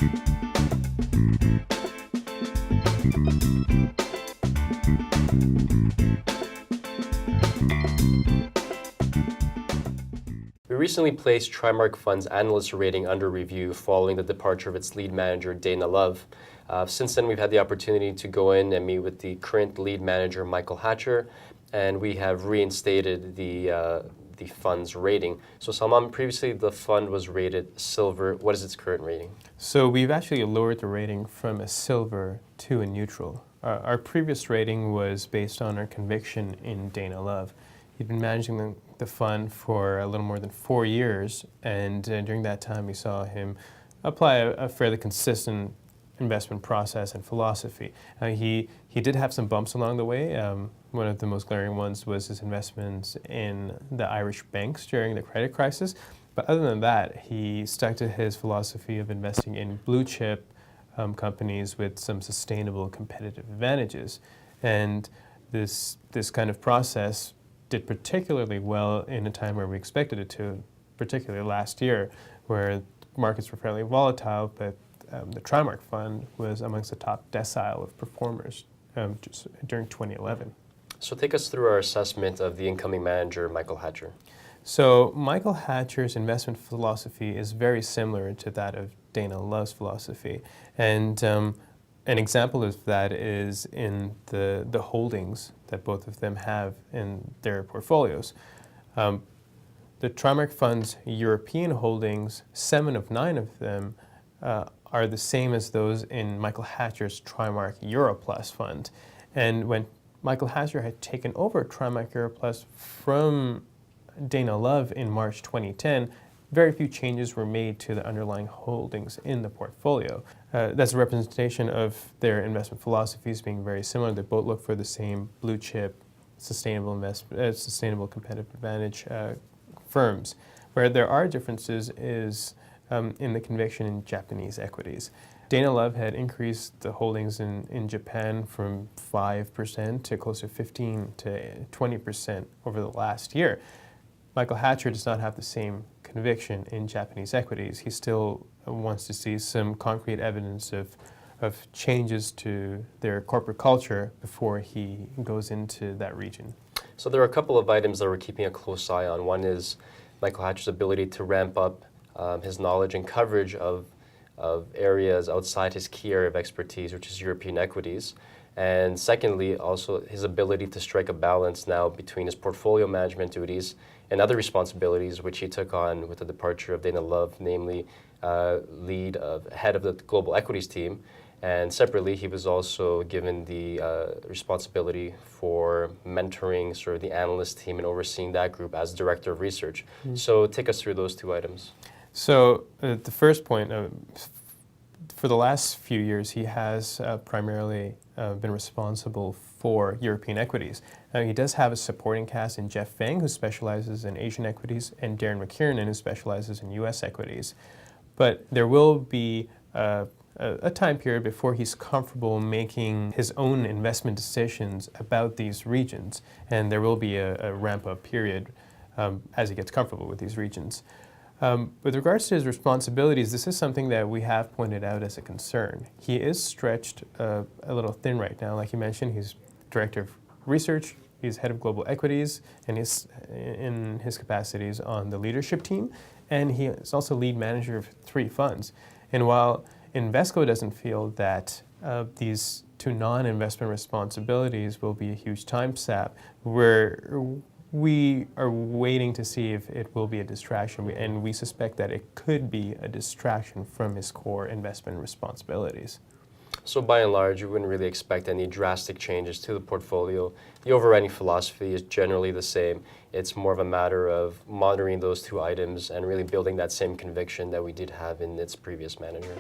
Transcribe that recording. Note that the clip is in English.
We recently placed Trimark Fund's analyst rating under review following the departure of its lead manager, Dana Love. Since then, we've had the opportunity to go in and meet with the current lead manager, Michael Hatcher, and we have reinstated the fund's rating. So Salman, previously the fund was rated silver. What is its current rating? So we've actually lowered the rating from a silver to a neutral. Our previous rating was based on our conviction in Dana Love. He'd been managing the fund for a little more than 4 years, and during that time we saw him apply a fairly consistent investment process and philosophy. He did have some bumps along the way. One of the most glaring ones was his investments in the Irish banks during the credit crisis. But other than that, he stuck to his philosophy of investing in blue chip companies with some sustainable competitive advantages. And this kind of process did particularly well in a time where we expected it to, particularly last year, where markets were fairly volatile, but the Trimark Fund was amongst the top decile of performers just during 2011. So take us through our assessment of the incoming manager, Michael Hatcher. So Michael Hatcher's investment philosophy is very similar to that of Dana Love's philosophy. And an example of that is in the holdings that both of them have in their portfolios. The Trimark Fund's European holdings, 7 of 9 of them are the same as those in Michael Hatcher's Trimark Europlus fund. And when Michael Hatcher had taken over Trimark Europlus from Dana Love in March 2010, very few changes were made to the underlying holdings in the portfolio. That's a representation of their investment philosophies being very similar. They both look for the same blue chip, sustainable competitive advantage firms. Where there are differences is in the conviction in Japanese equities. Dana Love had increased the holdings in Japan from 5% to close to 15 to 20% over the last year. Michael Hatcher does not have the same conviction in Japanese equities. He still wants to see some concrete evidence of changes to their corporate culture before he goes into that region. So there are a couple of items that we're keeping a close eye on. One is Michael Hatcher's ability to ramp up his knowledge and coverage of areas outside his key area of expertise, which is European equities. And secondly, also his ability to strike a balance now between his portfolio management duties and other responsibilities which he took on with the departure of Dana Love, namely head of the global equities team. And separately, he was also given the responsibility for mentoring sort of the analyst team and overseeing that group as director of research. Mm-hmm. So take us through those 2 items. So the first point, for the last few years, he has primarily been responsible for European equities. Now, he does have a supporting cast in Jeff Fang, who specializes in Asian equities, and Darren McKiernan, who specializes in U.S. equities. But there will be a time period before he's comfortable making his own investment decisions about these regions, and there will be a ramp-up period as he gets comfortable with these regions. With regards to his responsibilities, this is something that we have pointed out as a concern. He is stretched a little thin right now. Like you mentioned, he's director of research, he's head of global equities, and he's in his capacities on the leadership team, and he is also lead manager of 3 funds. And while Invesco doesn't feel that these 2 non-investment responsibilities will be a huge time sap, we are waiting to see if it will be a distraction, and we suspect that it could be a distraction from his core investment responsibilities. So by and large, you wouldn't really expect any drastic changes to the portfolio. The overriding philosophy is generally the same. It's more of a matter of monitoring those 2 items and really building that same conviction that we did have in its previous manager.